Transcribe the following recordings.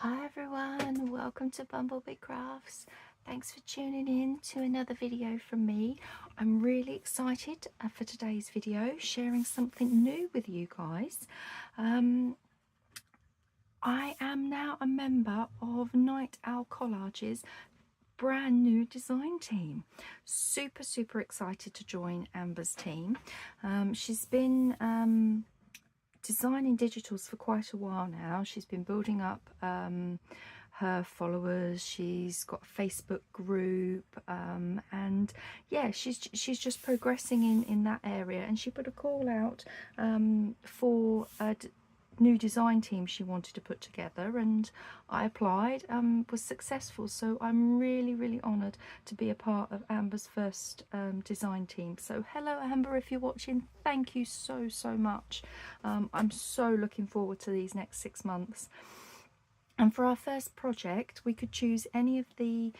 Hi everyone, welcome to BumbleBeeCrafts. Thanks for tuning in to another video from me. I'm really excited for today's video, sharing something new with you guys. I am now a member of NightOwlCollage's brand new design team. Super excited to join Amber's team. She's been designing digitals for quite a while now. She's been building up her followers. She's got a Facebook group, and yeah, she's just progressing in that area. And she put a call out for a new design team she wanted to put together, and I applied, was successful. So I'm really honoured to be a part of Amber's first design team. So hello Amber, if you're watching, thank you so much. I'm so looking forward to these next 6 months. And for our first project, we could choose any of the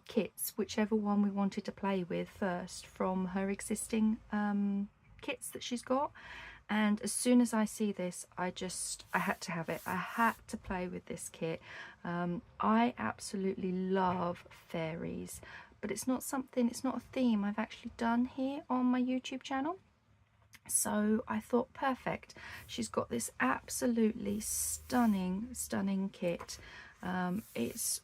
kits, whichever one we wanted to play with first from her existing kits that she's got. And as soon as I see this, I had to have it. I had to play with this kit. I absolutely love fairies, but it's not a theme I've actually done here on my YouTube channel. So I thought, perfect. She's got this absolutely stunning kit. It's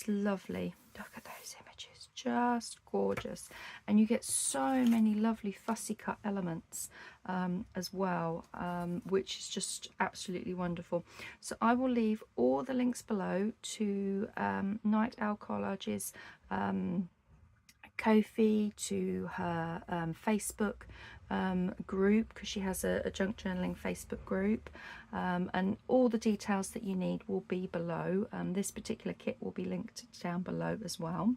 lovely. Look at those images, just gorgeous. And you get so many lovely fussy cut elements as well, which is just absolutely wonderful. So I will leave all the links below to NightOwlCollage's Ko-fi, to her Facebook group, because she has a junk journaling Facebook group, and all the details that you need will be below. This particular kit will be linked down below as well.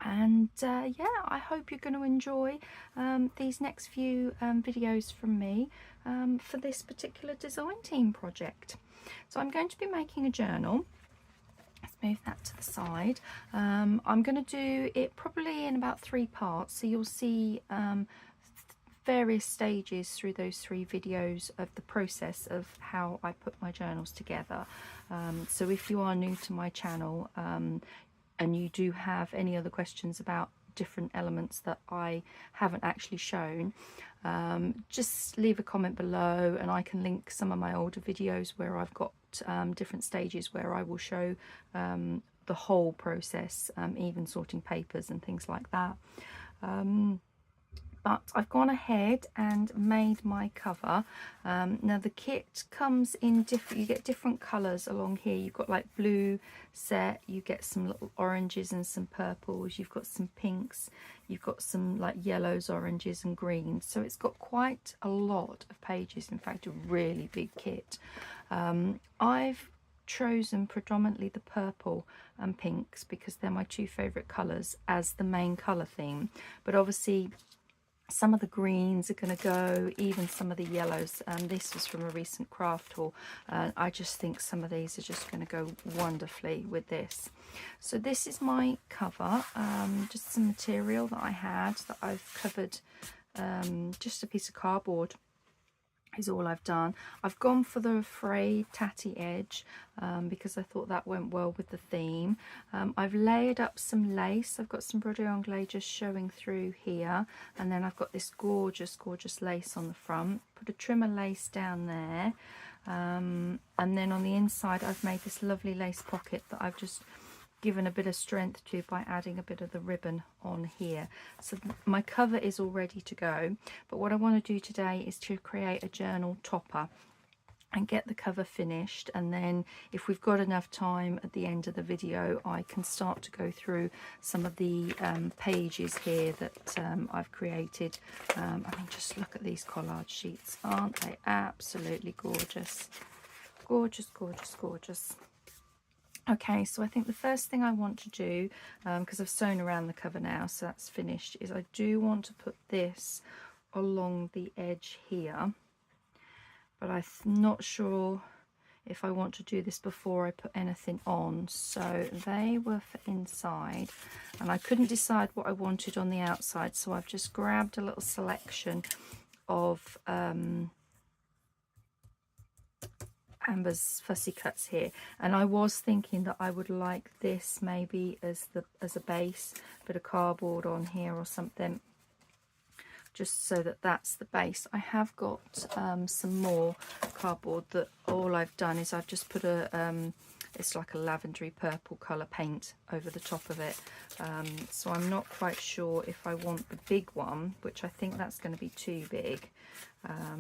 And yeah, I hope you're going to enjoy these next few videos from me for this particular design team project. So I'm going to be making a journal. Let's move that to the side. I'm going to do it probably in about 3 parts, so you'll see various stages through those 3 videos of the process of how I put my journals together. So if you are new to my channel and you do have any other questions about different elements that I haven't actually shown, just leave a comment below and I can link some of my older videos where I've got different stages where I will show the whole process, even sorting papers and things like that. But I've gone ahead and made my cover. Now the kit comes in different, you get different colours along here. You've got like blue set, you get some little oranges and some purples, you've got some pinks, you've got some like yellows, oranges and greens. So it's got quite a lot of pages, in fact a really big kit. I've chosen predominantly the purple and pinks because they're my 2 favourite colours as the main colour theme, but obviously some of the greens are going to go, even some of the yellows. This was from a recent craft haul. I just think some of these are just going to go wonderfully with this. So this is my cover, just some material that I had that I've covered, just a piece of cardboard is all I've done. I've gone for the frayed tatty edge because I thought that went well with the theme. I've layered up some lace. I've got some broderie anglais just showing through here, and then I've got this gorgeous lace on the front. Put a trimmer lace down there, and then on the inside I've made this lovely lace pocket that I've just given a bit of strength to by adding a bit of the ribbon on here. So my cover is all ready to go, but what I want to do today is to create a journal topper and get the cover finished, and then if we've got enough time at the end of the video I can start to go through some of the pages here that I've created. I mean, just look at these collage sheets, aren't they absolutely gorgeous? Gorgeous. Okay, so I think the first thing I want to do, because I've sewn around the cover now, so that's finished, is I do want to put this along the edge here, but I'm not sure if I want to do this before I put anything on. So they were for inside, and I couldn't decide what I wanted on the outside, so I've just grabbed a little selection of Amber's Fussy Cuts here, and I was thinking that I would like this maybe as a base, bit of cardboard on here or something, just so that that's the base. I have got some more cardboard that all I've done is I've just put a it's like a lavendery purple colour paint over the top of it, so I'm not quite sure if I want the big one, which I think that's going to be too big. I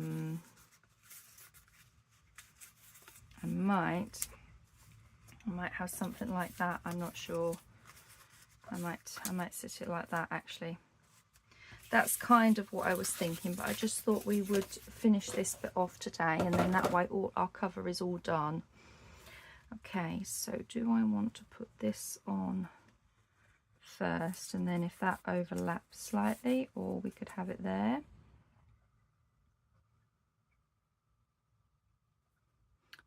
might have something like that. I'm not sure. I might sit it like that actually. That's kind of what I was thinking, but I just thought we would finish this bit off today, and then that way all our cover is all done. Okay, so do I want to put this on first, and then if that overlaps slightly, or we could have it there.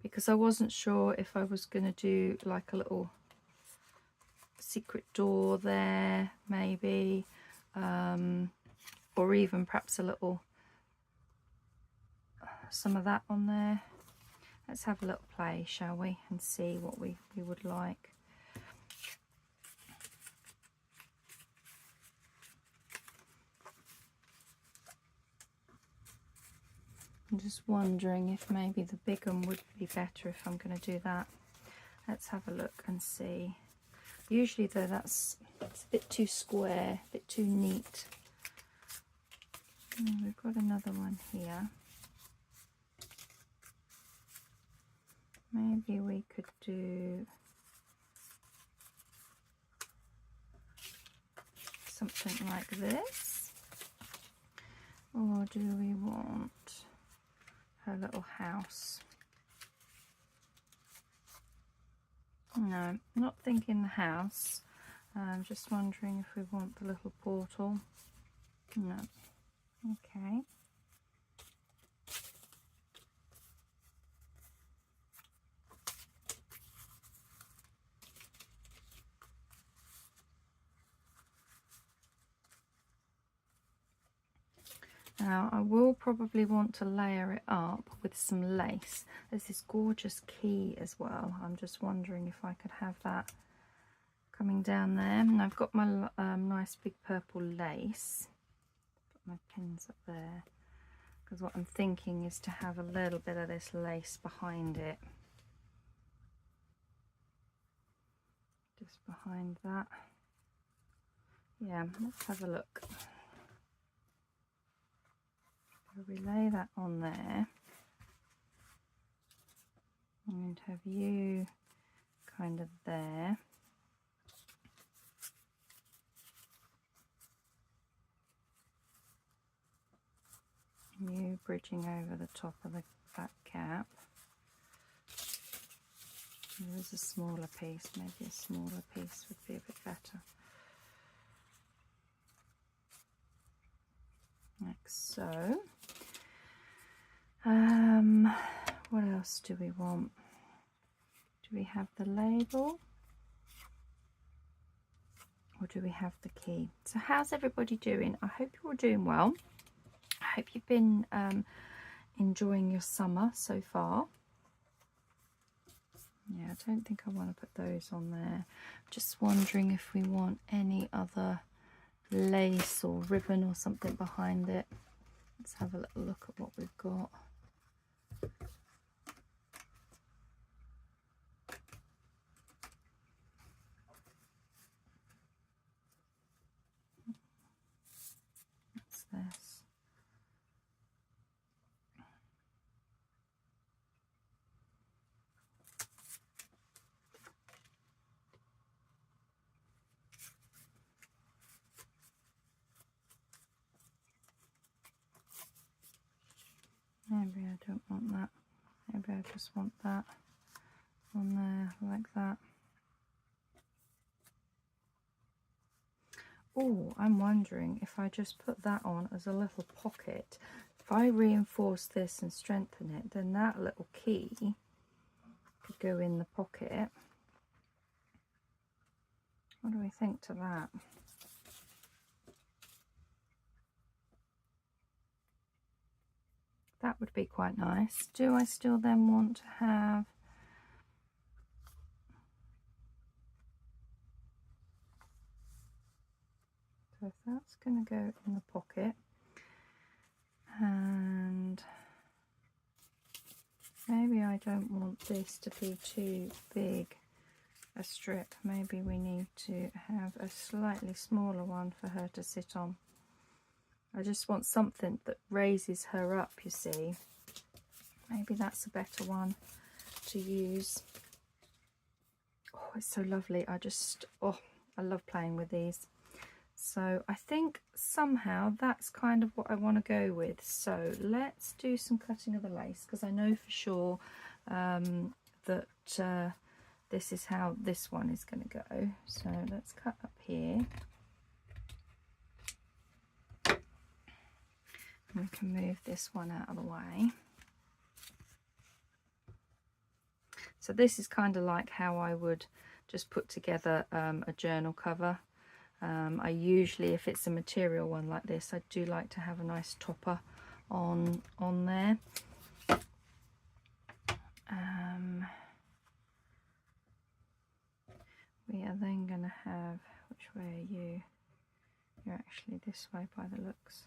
Because I wasn't sure if I was going to do like a little secret door there, maybe, or even perhaps a little, some of that on there. Let's have a little play, shall we, and see what we would like. I'm just wondering if maybe the big one would be better if I'm going to do that. Let's have a look and see. Usually though it's a bit too square, a bit too neat. We've got another one here. Maybe we could do something like this. Or do we want her little house? No, not thinking the house. I'm just wondering if we want the little portal. No. Okay. Now I will probably want to layer it up with some lace. There's this gorgeous key as well. I'm just wondering if I could have that coming down there. And I've got my nice big purple lace. Put my pins up there, because what I'm thinking is to have a little bit of this lace behind it. Just behind that. Yeah, let's have a look. We lay that on there. I'm going to have you kind of there. You bridging over the top of the back cap. There is a smaller piece, maybe a smaller piece would be a bit better. Like so. What else do we want? Do we have the label? Or do we have the key? So how's everybody doing? I hope you're all doing well. I hope you've been enjoying your summer so far. Yeah, I don't think I want to put those on there. Just wondering if we want any other lace or ribbon or something behind it. Let's have a little look at what we've got. What's this? Maybe I don't want that. Maybe I just want that on there like that. Oh, I'm wondering if I just put that on as a little pocket. If I reinforce this and strengthen it, then that little key could go in the pocket. What do we think to that? That would be quite nice. Do I still then want to have... So if that's going to go in the pocket, and maybe I don't want this to be too big a strip. Maybe we need to have a slightly smaller one for her to sit on. I just want something that raises her up, you see. Maybe that's a better one to use. Oh, it's so lovely. I love playing with these. So I think somehow that's kind of what I want to go with. So let's do some cutting of the lace, because I know for sure that this is how this one is going to go. So let's cut up here. And we can move this one out of the way. So this is kind of like how I would just put together a journal cover. I usually, if it's a material one like this, I do like to have a nice topper on there. We are then going to have, which way are you? You're actually this way by the looks.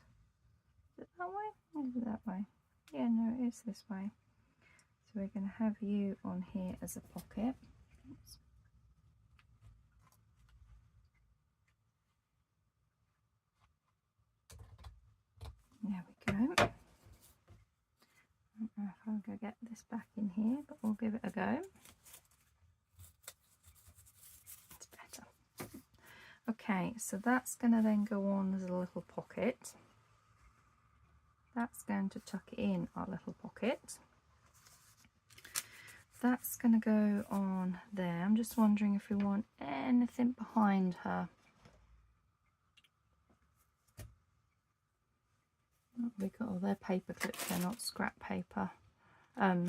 Is it that way? Or is it that way? Yeah, no, it is this way. So we're going to have you on here as a pocket. Oops. There we go. I don't know if I'm going to get this back in here, but we'll give it a go. It's better. Okay, so that's going to then go on as a little pocket. That's going to tuck in our little pocket. That's going to go on there. I'm just wondering if we want anything behind her. We got all their paper clips, they're not scrap paper.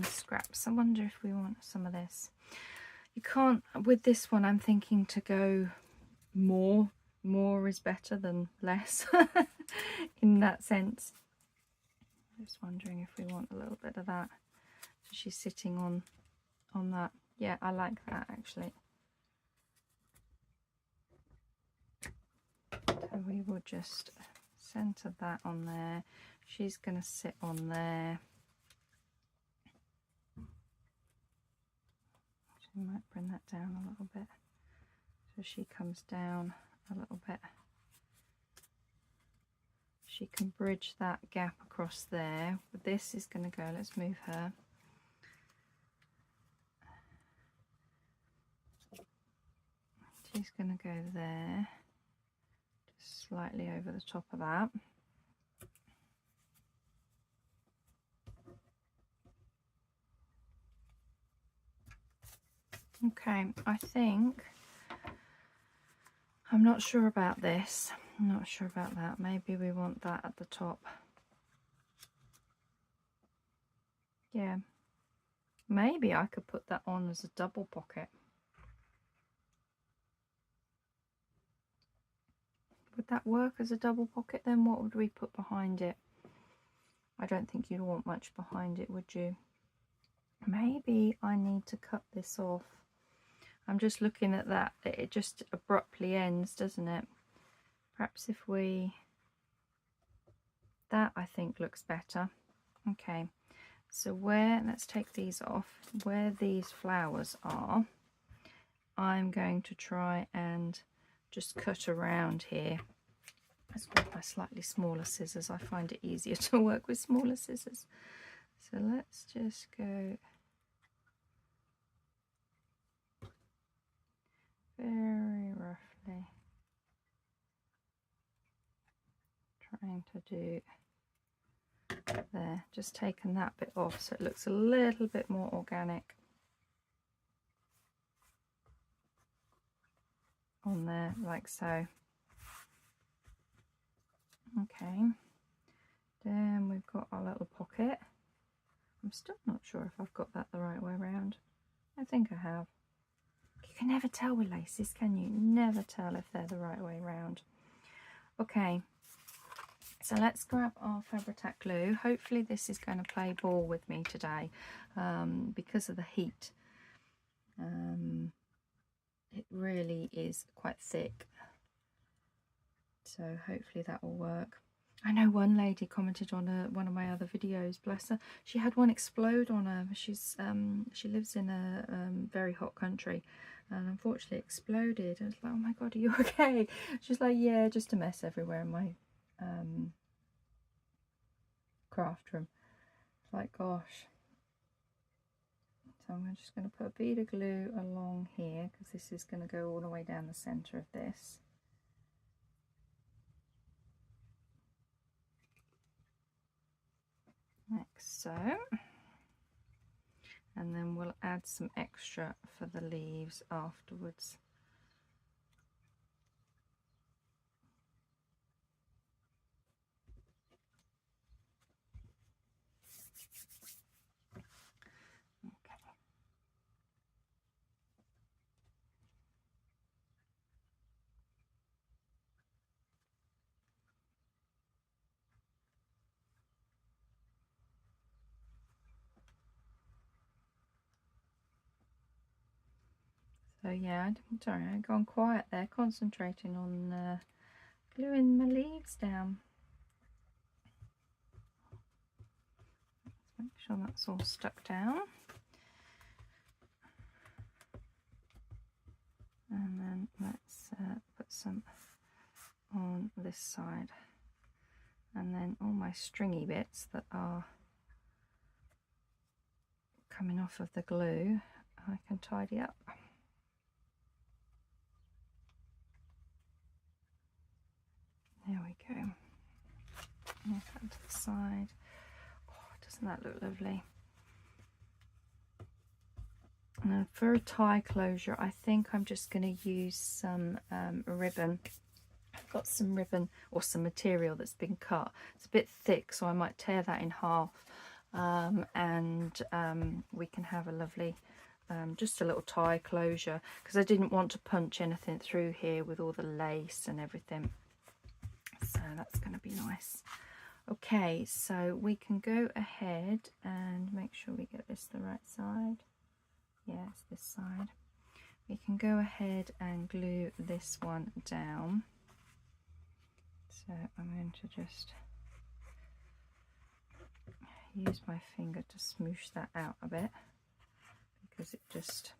Scraps. I wonder if we want some of this. You can't, with this one I'm thinking to go more. More is better than less in that sense. Just wondering if we want a little bit of that. So she's sitting on that. Yeah, I like that actually. So we will just center that on there. She's going to sit on there. Actually, might bring that down a little bit so she comes down a little bit. She can bridge that gap across there. But this is going to go, let's move her. She's going to go there, just slightly over the top of that. Okay, I think, I'm not sure about this. I'm not sure about that. Maybe we want that at the top. Yeah, maybe I could put that on as a double pocket. Would that work as a double pocket then? What would we put behind it? I don't think you'd want much behind it, would you? Maybe I need to cut this off. I'm just looking at that. It just abruptly ends, doesn't it? Perhaps if we... That I think looks better. Okay, so let's take these off. Where these flowers are, I'm going to try and just cut around here. As with my slightly smaller scissors, I find it easier to work with smaller scissors. So let's just go very roughly, trying to do there, just taking that bit off so it looks a little bit more organic on there, like so. Okay, then we've got our little pocket. I'm still not sure if I've got that the right way around. I think I have. You can never tell with laces, can you? Never tell if they're the right way around. Okay, so let's grab our Fabri-Tac glue. Hopefully this is going to play ball with me today because of the heat. It really is quite thick, so hopefully that will work. I know one lady commented on one of my other videos, bless her. She had one explode on her. She lives in a very hot country, and unfortunately exploded. I was like, oh my god, are you okay? She's like, yeah, just a mess everywhere in my craft room. It's like, gosh. So I'm just going to put a bead of glue along here, because this is going to go all the way down the centre of this. Like so. And then we'll add some extra for the leaves afterwards. So yeah, I'm sorry, I've gone quiet there, concentrating on gluing my leaves down. Let's make sure that's all stuck down. And then let's put some on this side. And then all my stringy bits that are coming off of the glue, I can tidy up. There we go. Move that to the side. Oh, doesn't that look lovely? And then for a tie closure, I think I'm just going to use some ribbon. I've got some ribbon or some material that's been cut. It's a bit thick, so I might tear that in half, and we can have a lovely just a little tie closure, because I didn't want to punch anything through here with all the lace and everything. So that's going to be nice. Okay, so we can go ahead and make sure we get this the right side. Yeah, it's this side. We can go ahead and glue this one down. So I'm going to just use my finger to smoosh that out a bit, because it just,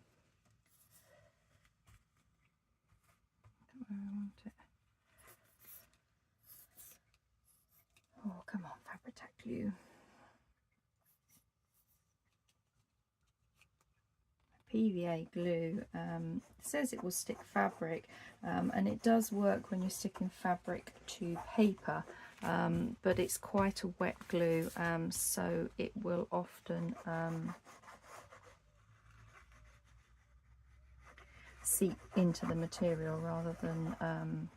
I don't really want it. Oh, come on, Fabri-Tac glue. PVA glue says it will stick fabric, and it does work when you're sticking fabric to paper, but it's quite a wet glue, so it will often seep into the material rather than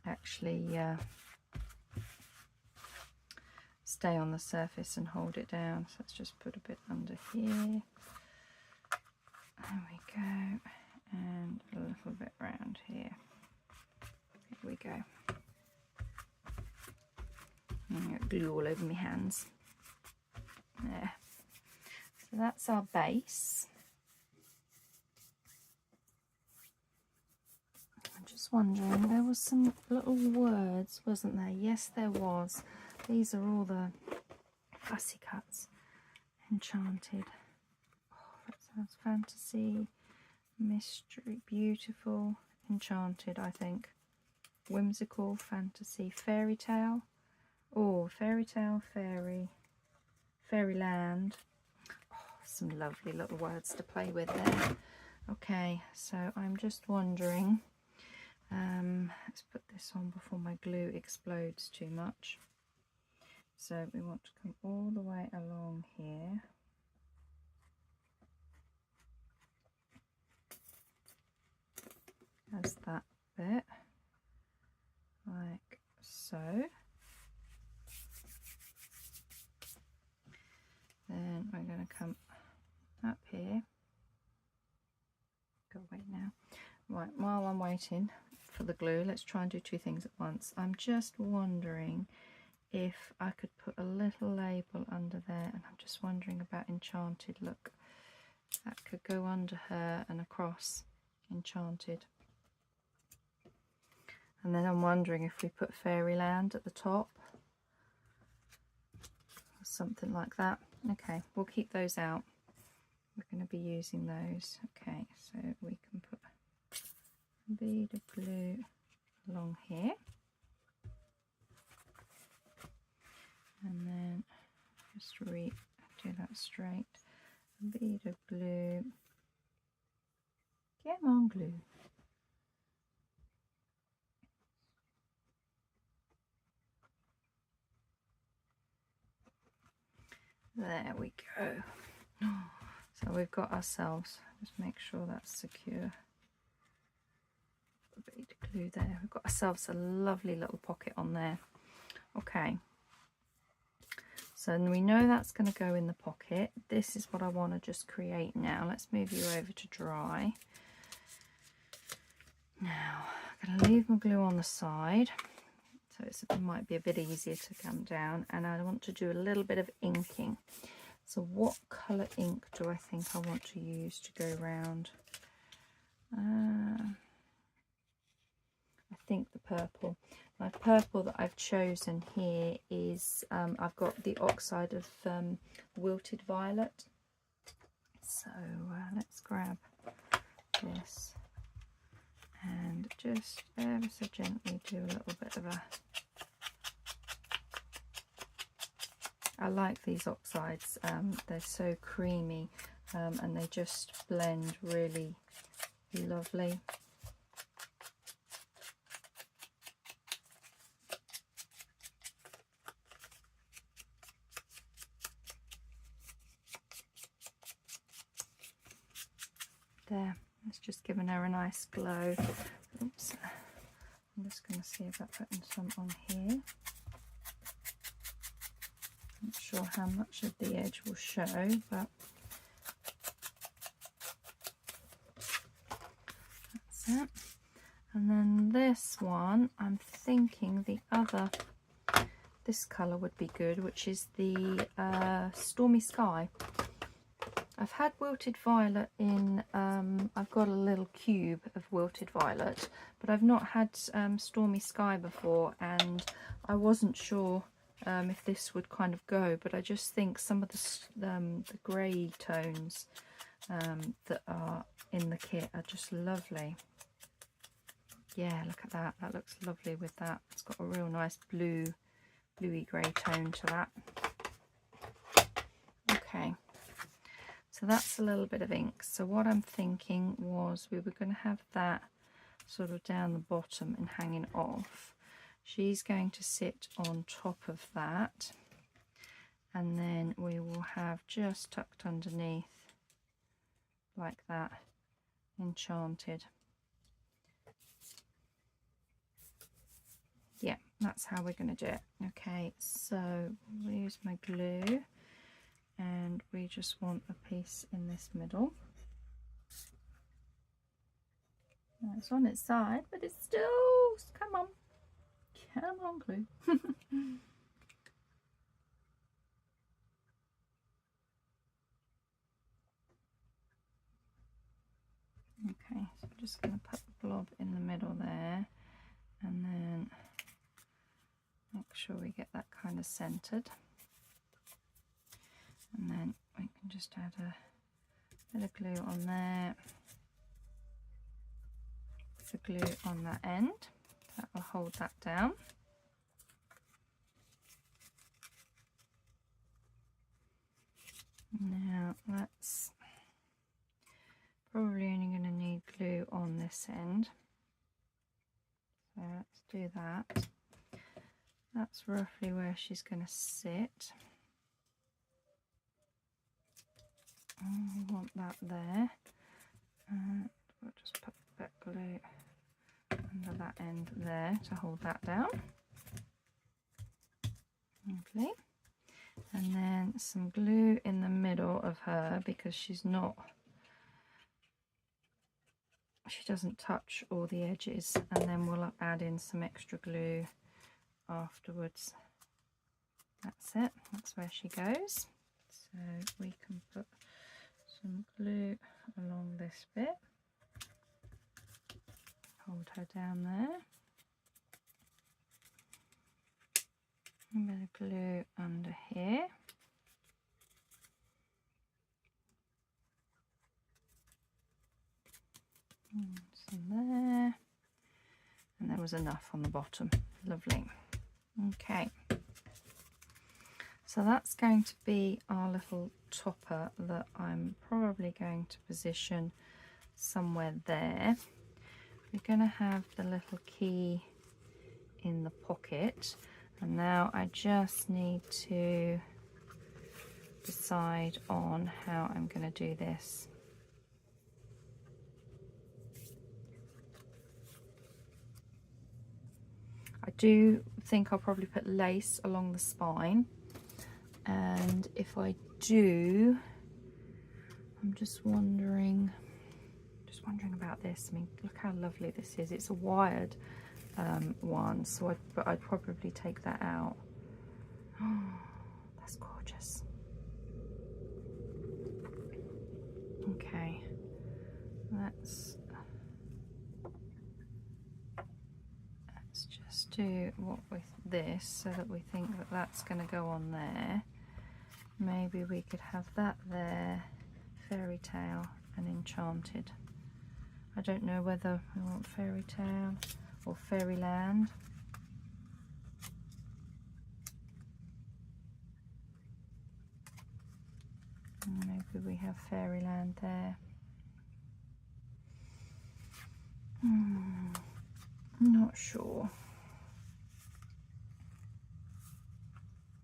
actually stay on the surface and hold it down. So let's just put a bit under here. There we go, and a little bit around here. Here we go. I'm going to glue all over my hands. There. So that's our base. I'm just wondering, there was some little words, wasn't there? Yes, there was. These are all the fussy cuts. Enchanted. That sounds fantasy, mystery, beautiful, enchanted, I think. Whimsical, fantasy, fairy tale. Oh, fairy tale, fairy, fairyland. Oh, some lovely little words to play with there. Okay, so I'm just wondering, let's put this on before my glue explodes too much. So we want to come all the way along here. As that bit, like so. Then we're going to come up here. Go away now. Right, while I'm waiting for the glue. Let's try and do two things at once. I'm just wondering if I could put a little label under there, and I'm just wondering about Enchanted. Look, that could go under her and across Enchanted. And then I'm wondering if we put Fairyland at the top, or something like that. Okay, we'll keep those out. We're going to be using those. Okay, so we can put a bead of glue along here. And then just do that straight. A bead of glue. Come on, glue. There we go. So we've got ourselves, just make sure that's secure. A bead of glue there. We've got ourselves a lovely little pocket on there. Okay. So we know that's going to go in the pocket. This is what I want to just create now. Let's move you over to dry. Now, I'm going to leave my glue on the side, so it might be a bit easier to come down. And I want to do a little bit of inking. So what colour ink do I think I want to use to go round? I think the purple. My purple that I've chosen here is, I've got the oxide of wilted violet. So let's grab this and just ever so gently do a little bit of a... I like these oxides, they're so creamy and they just blend really lovely. There, it's just given her a nice glow. Oops. I'm just going to see about putting some on here. Not sure how much of the edge will show, but that's it. And then this one, I'm thinking this colour would be good, which is the Stormy Sky. I've had wilted violet in, I've got a little cube of wilted violet, but I've not had Stormy Sky before, and I wasn't sure if this would kind of go, but I just think some of the grey tones that are in the kit are just lovely. Yeah, look at that. That looks lovely with that. It's got a real nice bluey grey tone to that. Okay. So that's a little bit of ink. So what I'm thinking was we were going to have that sort of down the bottom and hanging off. She's going to sit on top of that, and then we will have just tucked underneath like that, Enchanted. Yeah, that's how we're going to do it. Okay, so we'll use my glue. And we just want a piece in this middle. Now it's on its side, but it's still, come on glue. Okay, so I'm just going to put the blob in the middle there, and then make sure we get that kind of centered. And then we can just add a bit of glue on there, the glue on that end, that will hold that down. Now that's probably only going to need glue on this end, so let's do that. That's roughly where she's going to sit. We want that there. We'll just put that glue under that end there to hold that down. Lovely. And then some glue in the middle of her, because she's not she doesn't touch all the edges, and then we'll add in some extra glue afterwards. That's it, that's where she goes. So we can put some glue along this bit, hold her down there, a bit of glue under here, and some there, and there was enough on the bottom. Lovely. Okay, so that's going to be our little topper that I'm probably going to position somewhere there. We're going to have the little key in the pocket, and now I just need to decide on how I'm going to do this. I do think I'll probably put lace along the spine, and if I do, I'm just wondering about this. I mean, look how lovely this is. It's a wired one, so I'd probably take that out. Oh, that's gorgeous. Okay, let's just do what with this so that we think that that's going to go on there. Maybe we could have that there, fairy tale and enchanted. I don't know whether we want fairy tale or fairyland. Maybe we have fairyland there. I'm not sure.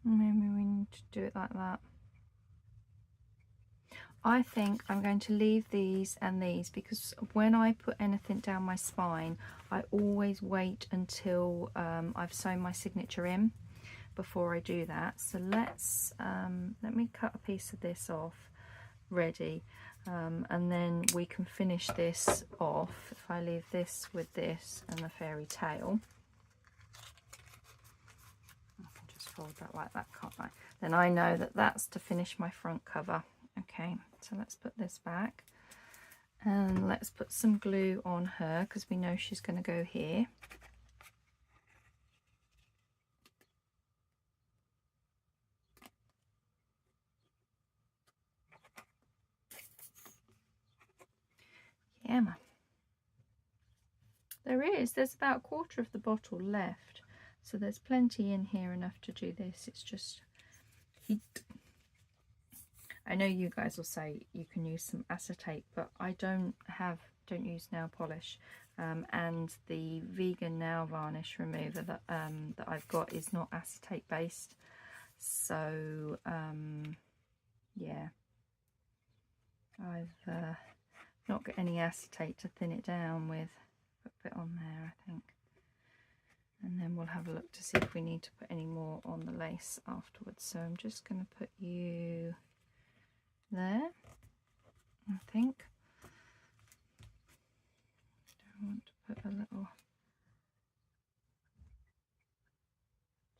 Maybe we need to do it like that. I think I'm going to leave these and these, because when I put anything down my spine, I always wait until I've sewn my signature in before I do that. So let me cut a piece of this off ready, and then we can finish this off. If I leave this with this and the fairy tale, I can just fold that like that, can't I? Then I know that that's to finish my front cover. Okay, so let's put this back and let's put some glue on her, because we know she's going to go here. Yeah, there's about a quarter of the bottle left, so there's plenty in here, enough to do this. It's just heat. I know you guys will say you can use some acetate, but I don't use nail polish, and the vegan nail varnish remover that I've got is not acetate based. So yeah, I've not got any acetate to thin it down with. Put a bit on there, I think, and then we'll have a look to see if we need to put any more on the lace afterwards. So I'm just going to put you there, I think. I want to put a little,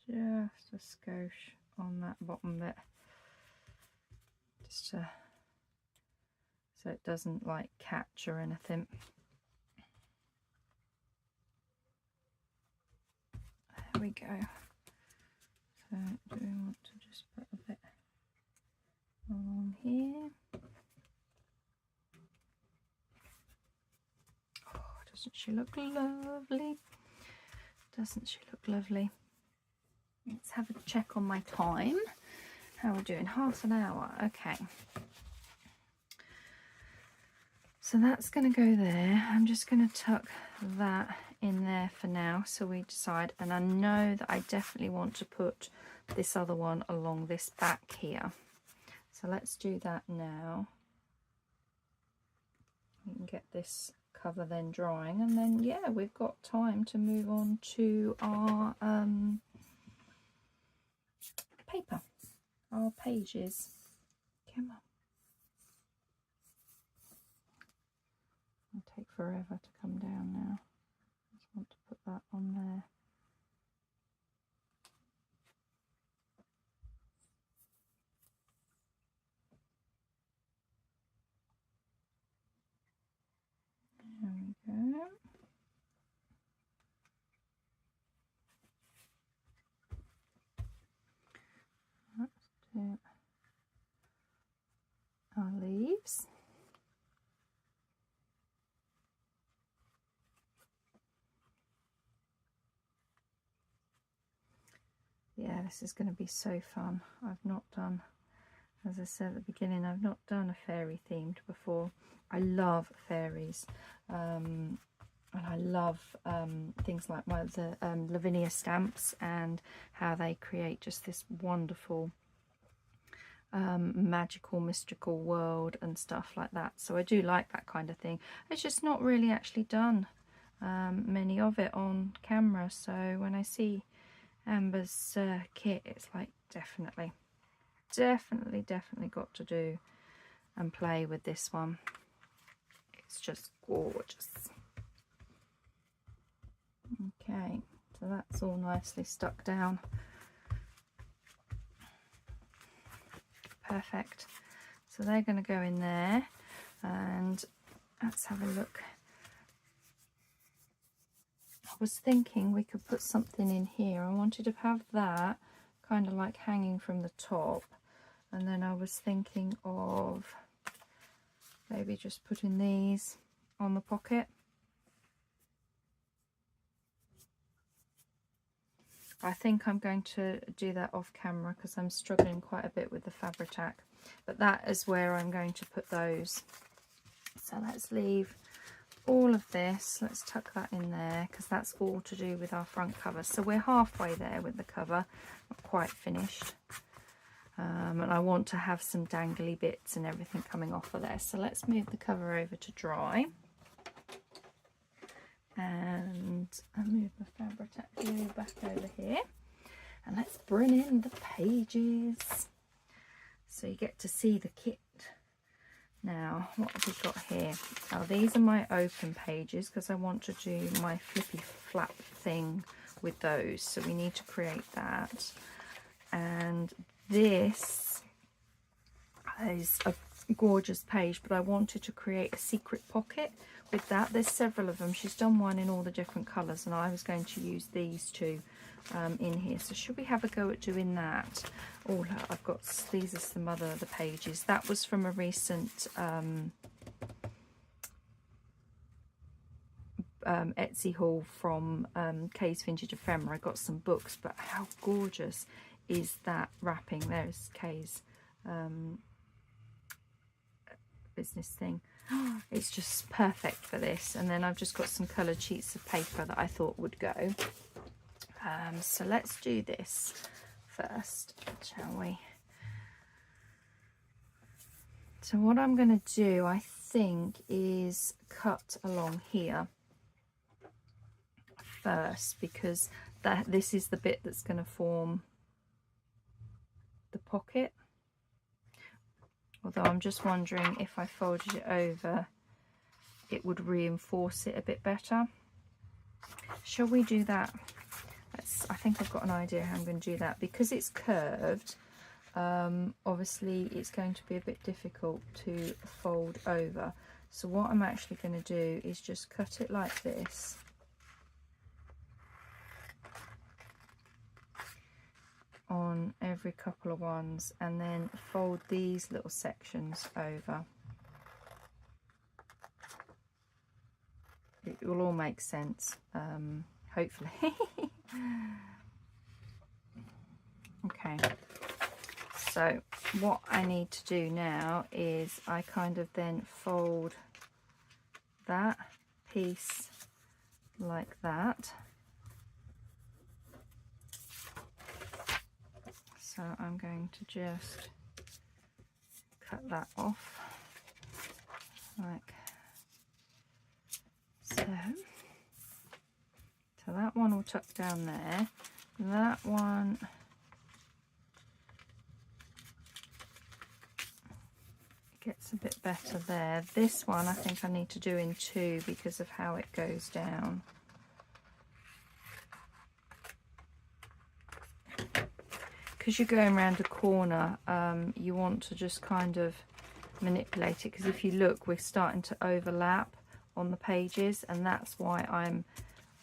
just a skosh on that bottom bit, just to, so it doesn't like catch or anything. There we go. So do we want to just put a bit along here? Oh, doesn't she look lovely? Doesn't she look lovely? Let's have a check on my time. How are we doing? Half an hour. Okay. So that's going to go there. I'm just going to tuck that in there for now, so we decide. And I know that I definitely want to put this other one along this back here. So let's do that now. We can get this cover then drying, and then yeah, we've got time to move on to our paper, our pages. Come on. I'll take forever to come down now. Just want to put that on there. There we go. Let's do our leaves. Yeah, this is going to be so fun. I've not done, as I said at the beginning, I've not done a fairy themed before. I love fairies, and I love things like the Lavinia stamps and how they create just this wonderful magical, mystical world and stuff like that. So I do like that kind of thing. It's just not really actually done many of it on camera. So when I see Amber's kit, it's like definitely got to do and play with this one. It's just gorgeous. Okay, so that's all nicely stuck down. Perfect. So they're going to go in there, and let's have a look. I was thinking we could put something in here. I wanted to have that kind of like hanging from the top, and then I was thinking of maybe just putting these on the pocket. I think I'm going to do that off camera because I'm struggling quite a bit with the Fabri-Tac, but that is where I'm going to put those. So let's leave all of this, let's tuck that in there because that's all to do with our front cover. So we're halfway there with the cover, not quite finished, and I want to have some dangly bits and everything coming off of there. So let's move the cover over to dry, and I'll move the Fabri-Tac glue back over here, and let's bring in the pages so you get to see the kit. Now, what have we got here? Oh, these are my open pages because I want to do my flippy flap thing with those. So we need to create that. And this is a gorgeous page, but I wanted to create a secret pocket with that. There's several of them. She's done one in all the different colours, and I was going to use these two in here. So should we have a go at doing that? Oh, I've got, these are some other the pages. That was from a recent Etsy haul from Kay's Vintage Ephemera. I got some books, but how gorgeous is that wrapping? There's Kay's business thing. It's just perfect for this. And then I've just got some coloured sheets of paper that I thought would go. So let's do this first, shall we? So what I'm going to do, I think, is cut along here first, because this is the bit that's going to form the pocket. Although I'm just wondering if I folded it over, it would reinforce it a bit better. Shall we do that? I think I've got an idea how I'm going to do that. Because it's curved, obviously it's going to be a bit difficult to fold over. So what I'm actually going to do is just cut it like this. On every couple of ones, and then fold these little sections over. It will all make sense, hopefully. Okay, so what I need to do now is I kind of then fold that piece like that. So I'm going to just cut that off like so. So that one will tuck down there. That one gets a bit better there. This one I think I need to do in 2 because of how it goes down. Because you're going around a corner, you want to just kind of manipulate it, because if you look, we're starting to overlap on the pages, and that's why I'm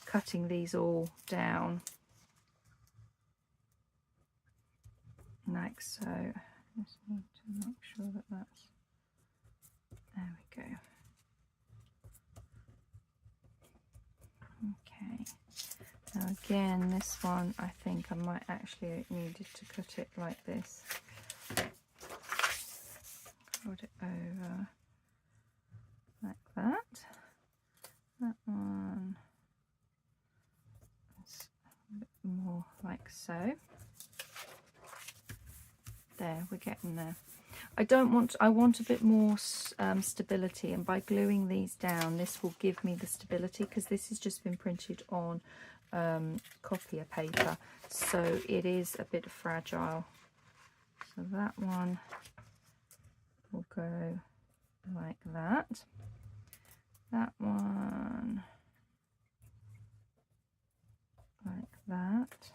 cutting these all down like so. Just need to make sure that that's, there we go. Okay, now again, this one I think I might actually needed to cut it like this. Hold it over like that. That one is a bit more like so. There, we're getting there. I want a bit more stability, and by gluing these down, this will give me the stability, because this has just been printed on copier paper, so it is a bit fragile. So that one will go like that. That one like that.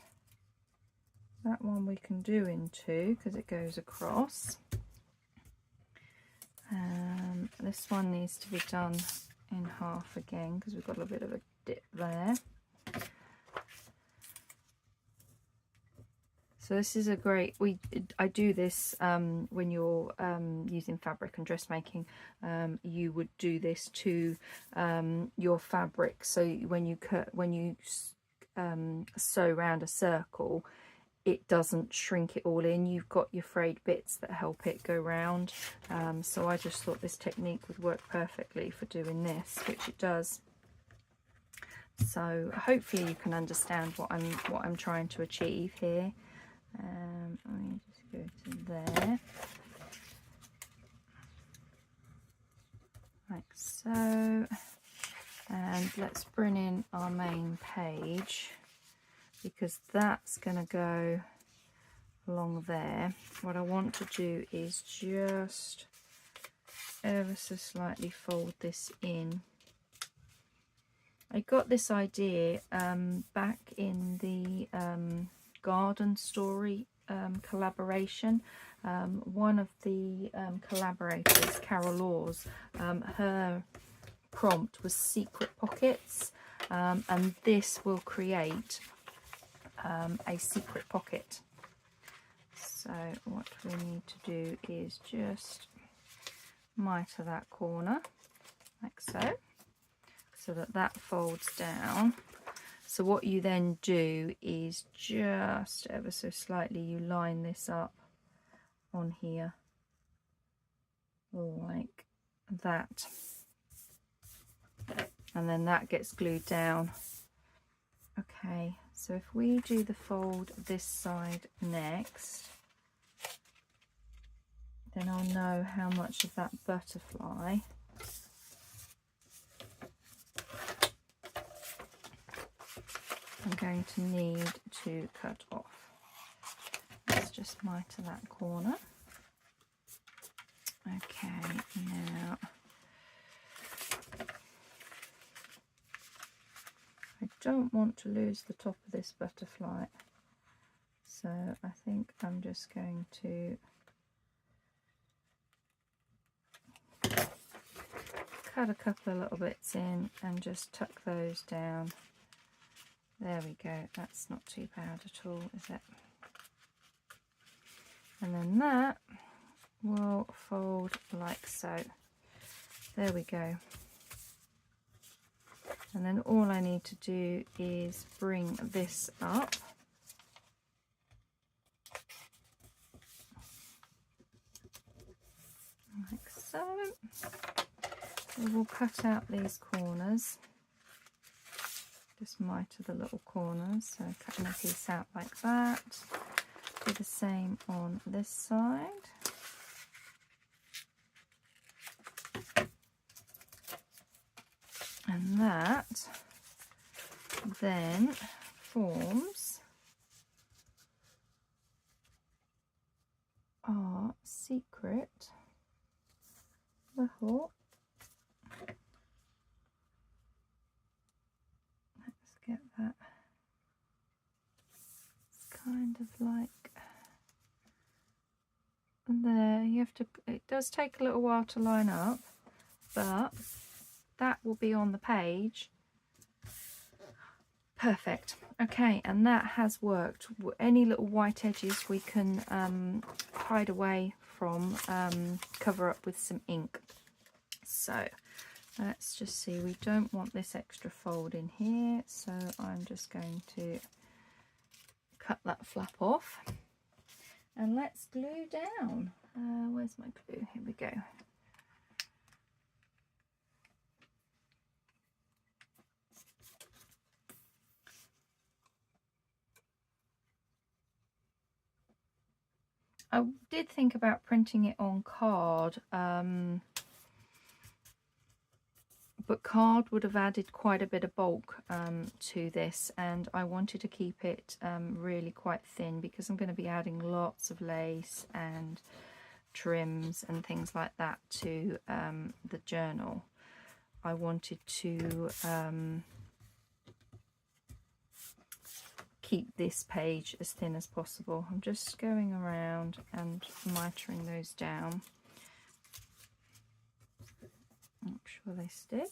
That one we can do in 2 because it goes across. This one needs to be done in half again because we've got a bit of a dip there. So this is a great, I do this when you're using fabric and dressmaking. You would do this to your fabric. So when you sew around a circle, it doesn't shrink it all in. You've got your frayed bits that help it go round. So I just thought this technique would work perfectly for doing this, which it does. So hopefully you can understand what I'm trying to achieve here. Let me just go to there, like so, and let's bring in our main page, because that's going to go along there. What I want to do is just ever so slightly fold this in. I got this idea back in the garden story collaboration. One of the collaborators, Carol Laws, her prompt was secret pockets, and this will create a secret pocket. So what we need to do is just miter that corner like so that that folds down. So what you then do is just ever so slightly you line this up on here like that, and then that gets glued down. Okay, so if we do the fold this side next, then I'll know how much of that butterfly I'm going to need to cut off. Let's just miter that corner. Okay, now I don't want to lose the top of this butterfly, so I think I'm just going to cut a couple of little bits in and just tuck those down. There we go, that's not too bad at all, is it? And then that will fold like so. There we go. And then all I need to do is bring this up. Like so. We will cut out these corners. Just miter the little corners, so cutting a piece out like that. Do the same on this side. And that then forms our secret thought, let's get that. It's kind of like there. You have to, it does take a little while to line up, but that will be on the page. Perfect. Okay, and that has worked. Any little white edges we can hide away from, cover up with some ink. So let's just see, we don't want this extra fold in here, so I'm just going to cut that flap off. And let's glue down. Where's my glue? Here we go. I did think about printing it on card, but card would have added quite a bit of bulk to this, and I wanted to keep it really quite thin because I'm going to be adding lots of lace and trims and things like that to the journal. I wanted to keep this page as thin as possible. I'm just going around and mitering those down. Make sure they stick.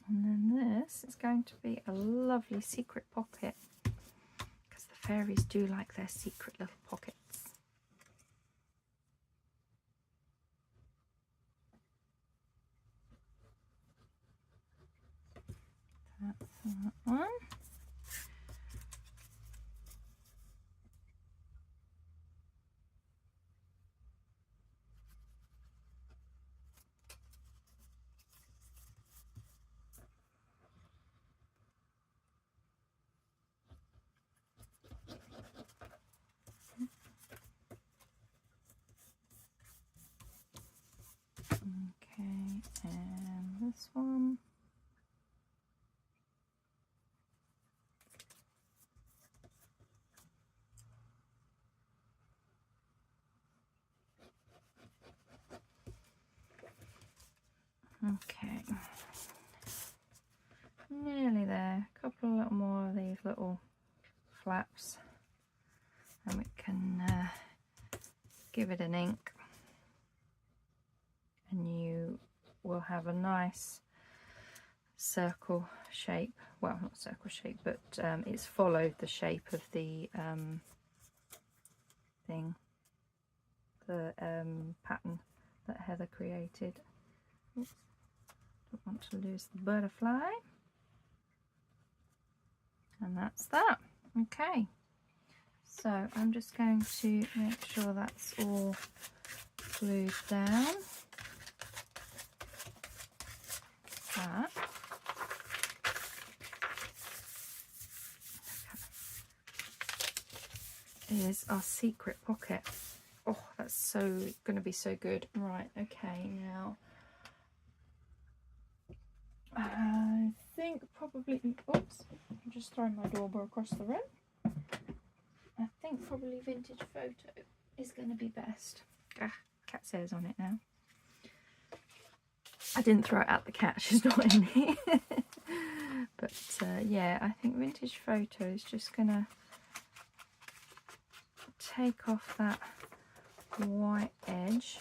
And then this is going to be a lovely secret pocket, because the fairies do like their secret little pockets. That's that one. Okay, and this one. Okay, nearly there. A couple of little more of these little flaps, and we can give it an ink, and you will have a nice circle shape. Well, not circle shape, but it's followed the shape of the thing, the pattern that Heather created. Oops. Don't want to lose the butterfly. And that's that. Okay, so I'm just going to make sure that's all glued down. That. Is our secret pocket. Oh, that's so going to be so good. Right, okay, now I think probably, oops, I'm just throwing my doorbell across the room. I think probably vintage photo is going to be best. Ah, cat's hairs on it now. I didn't throw it at the cat, she's not in here. But yeah, I think vintage photo is just going to take off that white edge.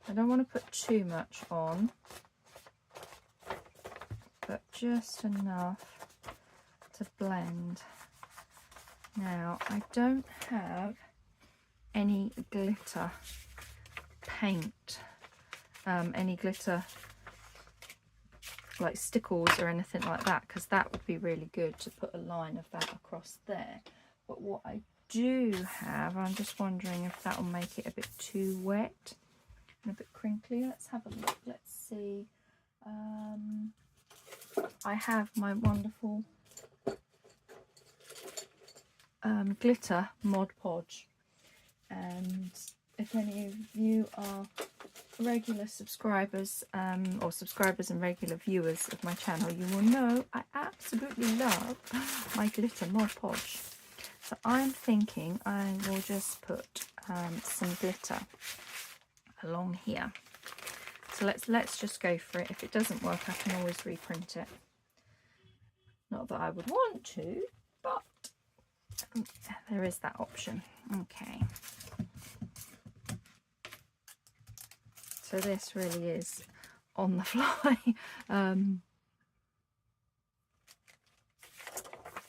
I don't want to put too much on, but just enough to blend. Now, I don't have any glitter paint, any glitter like stickles or anything like that, because that would be really good to put a line of that across there. But what I do have, I'm just wondering if that will make it a bit too wet and a bit crinkly. Let's have a look. Let's see. I have my wonderful glitter Mod Podge, and if any of you are regular subscribers or subscribers and regular viewers of my channel, you will know I absolutely love my glitter Mod Podge. So I'm thinking I will just put some glitter along here. So let's just go for it. If it doesn't work, I can always reprint it. Not that I would want to, but there is that option. Okay. So this really is on the fly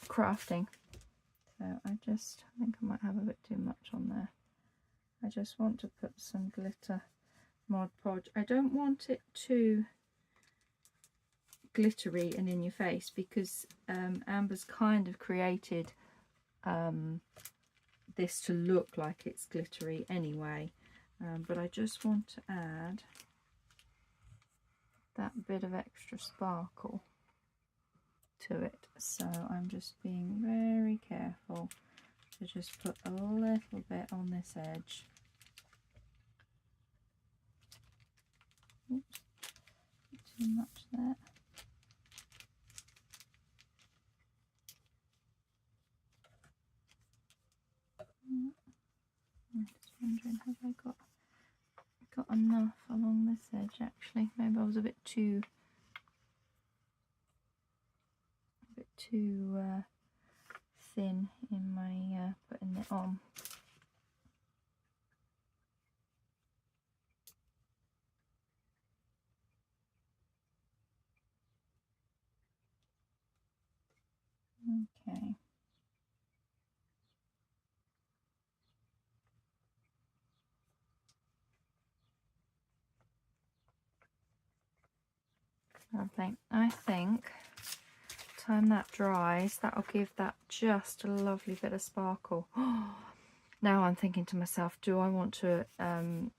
crafting. So I think I might have a bit too much on there. I just want to put some glitter Mod Podge. I don't want it too glittery and in your face, because Amber's kind of created this to look like it's glittery anyway, but I just want to add that bit of extra sparkle to it. So I'm just being very careful to just put a little bit on this edge. Oops, too much there. I'm just wondering, have I got enough along this edge? Actually, maybe I was a bit too thin in my putting it on. Okay. I think time that dries, that'll give that just a lovely bit of sparkle. Now I'm thinking to myself, do I want to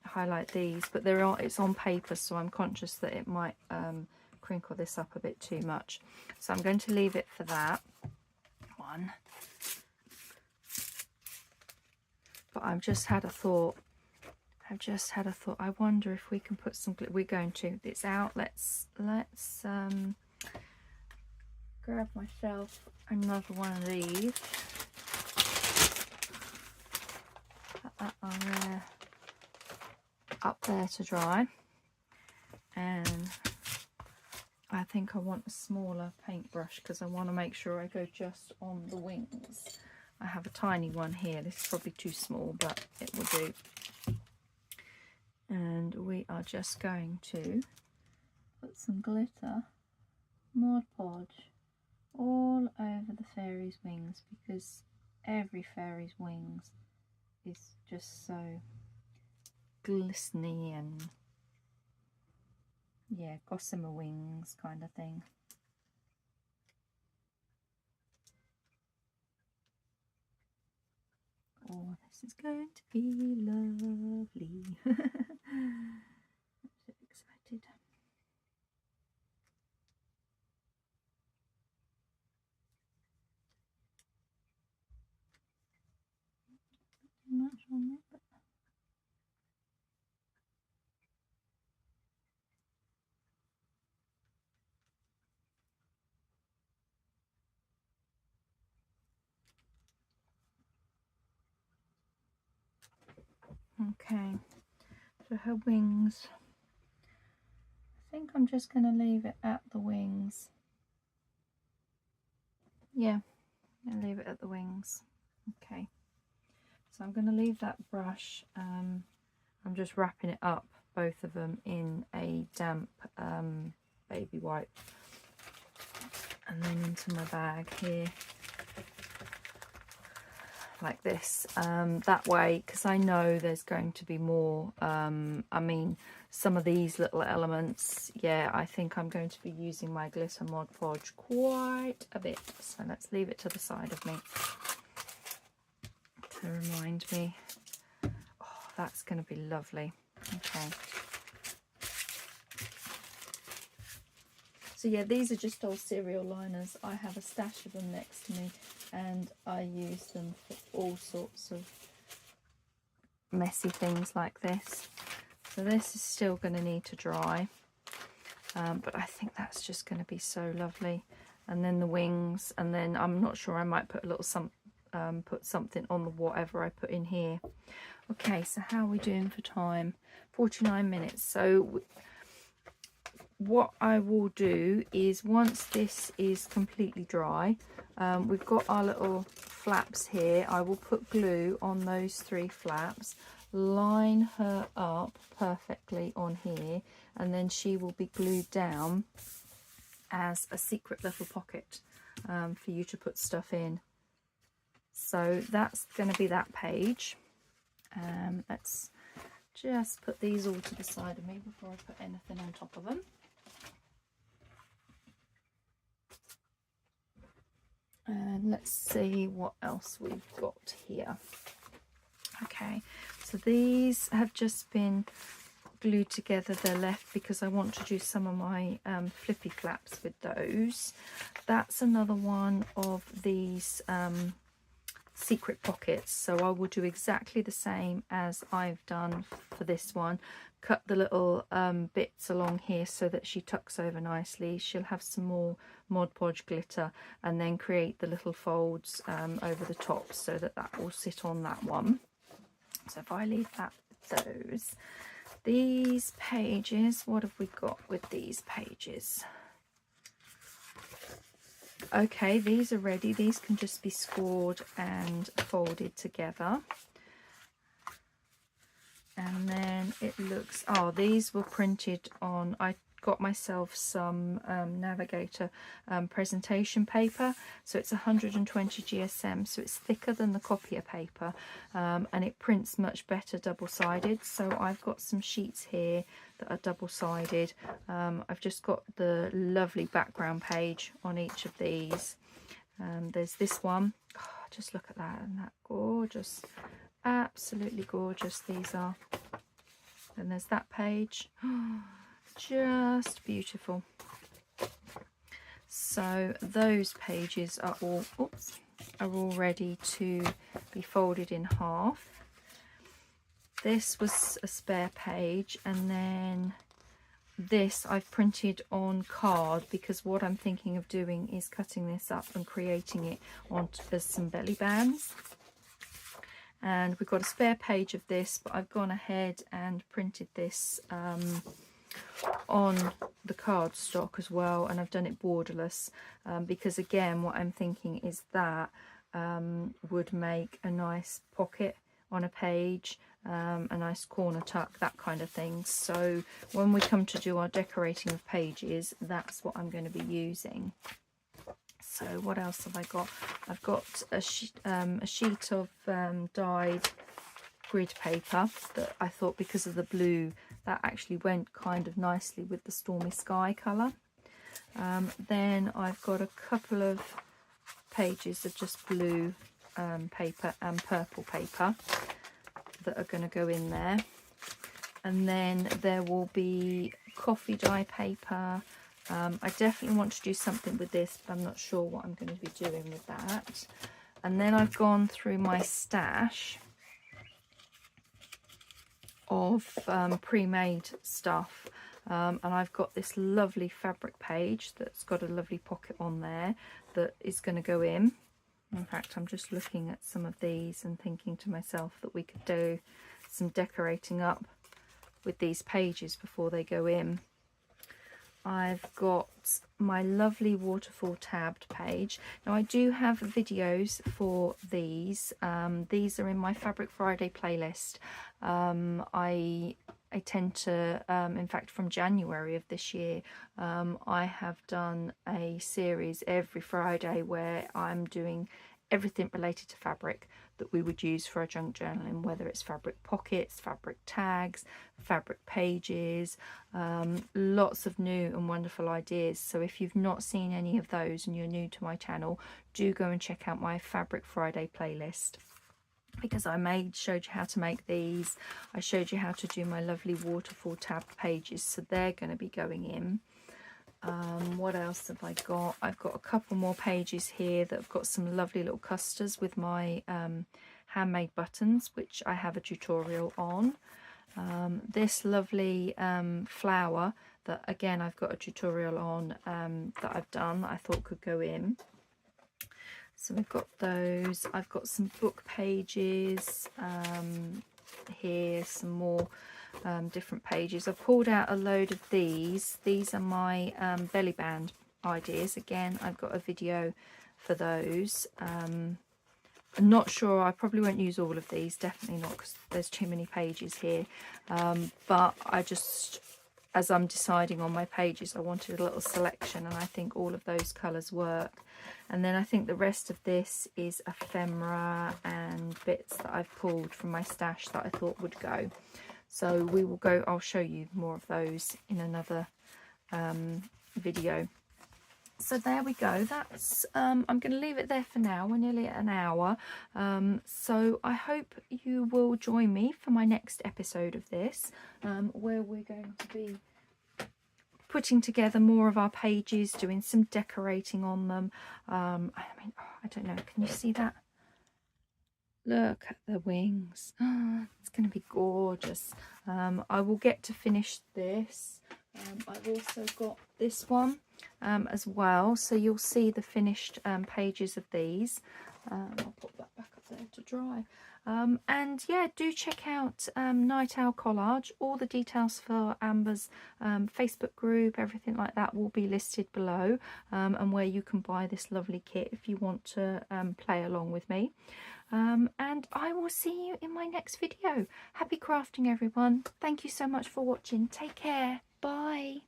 highlight these? But it's on paper, so I'm conscious that it might crinkle this up a bit too much. So I'm going to leave it for that one. But I've just had a thought. I wonder if we can put some glitter. We're going to. It's out. Let's grab myself another one of these. Put that on there, up there to dry. And I think I want a smaller paintbrush because I want to make sure I go just on the wings. I have a tiny one here. This is probably too small, but it will do. And we are just going to put some glitter Mod Podge all over the fairy's wings, because every fairy's wings is just so glistening and, yeah, gossamer wings kind of thing. Oh, this is going to be lovely. I'm so excited. Too much on there, but okay, so her wings, I think I'm just going to leave it at the wings. Yeah, I'm going to leave it at the wings. Okay, so I'm going to leave that brush. I'm just wrapping it up, both of them, in a damp baby wipe, and then into my bag here. Like this, that way, because I know there's going to be more. I mean, some of these little elements, yeah, I think I'm going to be using my glitter Mod Podge quite a bit, so let's leave it to the side of me to remind me. Oh, that's going to be lovely. Okay, so yeah, these are just old cereal liners. I have a stash of them next to me, and I use them for all sorts of messy things like this. So this is still going to need to dry, but I think that's just going to be so lovely. And then the wings, and then I'm not sure, I might put a little put something on the whatever I put in here. Okay, so how are we doing for time? 49 minutes. So what I will do is, once this is completely dry, we've got our little flaps here. I will put glue on those 3 flaps, line her up perfectly on here, and then she will be glued down as a secret little pocket for you to put stuff in. So that's going to be that page. Let's just put these all to the side of me before I put anything on top of them. And let's see what else we've got here. Okay, so these have just been glued together. They're left because I want to do some of my flippy flaps with those. That's another one of these secret pockets, so I will do exactly the same as I've done for this one. Cut the little bits along here so that she tucks over nicely. She'll have some more Mod Podge glitter, and then create the little folds over the top so that that will sit on that one. So if I leave that with those, these pages, what have we got with these pages? Okay, these are ready. These can just be scored and folded together. And then it looks, oh, these were printed on, I got myself some Navigator presentation paper. So it's 120 GSM, so it's thicker than the copier paper, and it prints much better double-sided. So I've got some sheets here that are double-sided. I've just got the lovely background page on each of these. There's this one. Oh, just look at that, and that gorgeous, absolutely gorgeous these are. And there's that page. Just beautiful. So those pages are all ready to be folded in half. This was a spare page, and then this I've printed on card, because what I'm thinking of doing is cutting this up and creating it onto as some belly bands. And we've got a spare page of this, but I've gone ahead and printed this on the cardstock as well, and I've done it borderless, because again what I'm thinking is that would make a nice pocket on a page, a nice corner tuck, that kind of thing. So when we come to do our decorating of pages, that's what I'm going to be using. So what else have I got? I've got a sheet of dyed grid paper that I thought, because of the blue, that actually went kind of nicely with the Stormy Sky colour. Then I've got a couple of pages of just blue paper and purple paper that are going to go in there. And then there will be coffee dye paper. I definitely want to do something with this, but I'm not sure what I'm going to be doing with that. And then I've gone through my stash of pre-made stuff, and I've got this lovely fabric page that's got a lovely pocket on there that is going to go in. In fact, I'm just looking at some of these and thinking to myself that we could do some decorating up with these pages before they go in. I've got my lovely waterfall tabbed page. Now I do have videos for these. These are in my Fabric Friday playlist. I tend to, in fact from January of this year, I have done a series every Friday where I'm doing everything related to fabric that we would use for our junk journaling, whether it's fabric pockets, fabric tags, fabric pages, lots of new and wonderful ideas. So if you've not seen any of those and you're new to my channel, do go and check out my Fabric Friday playlist, because I showed you how to make these. I showed you how to do my lovely waterfall tab pages, so they're going to be going in. What else have I got? I've got a couple more pages here that have got some lovely little custards with my handmade buttons, which I have a tutorial on. This lovely flower that again I've got a tutorial on that I've done that I thought could go in. So we've got those. I've got some book pages here, some more different pages. I've pulled out a load of these. These are my belly band ideas. Again, I've got a video for those. I'm not sure, I probably won't use all of these, definitely not, because there's too many pages here. But I just, as I'm deciding on my pages, I wanted a little selection, and I think all of those colours work. And then I think the rest of this is ephemera and bits that I've pulled from my stash that I thought would go. So we will go, I'll show you more of those in another video. So there we go. That's I'm going to leave it there for now. We're nearly at an hour. So I hope you will join me for my next episode of this, where we're going to be putting together more of our pages, doing some decorating on them. I mean, I don't know, can you see that? Look at the wings. It's going to be gorgeous. I will get to finish this. I've also got this one as well, so you'll see the finished pages of these. I'll put that back up there to dry. And yeah, do check out Night Owl Collage. All the details for Amber's Facebook group, everything like that will be listed below, and where you can buy this lovely kit if you want to play along with me. And I will see you in my next video. Happy crafting, everyone. Thank you so much for watching. Take care. Bye.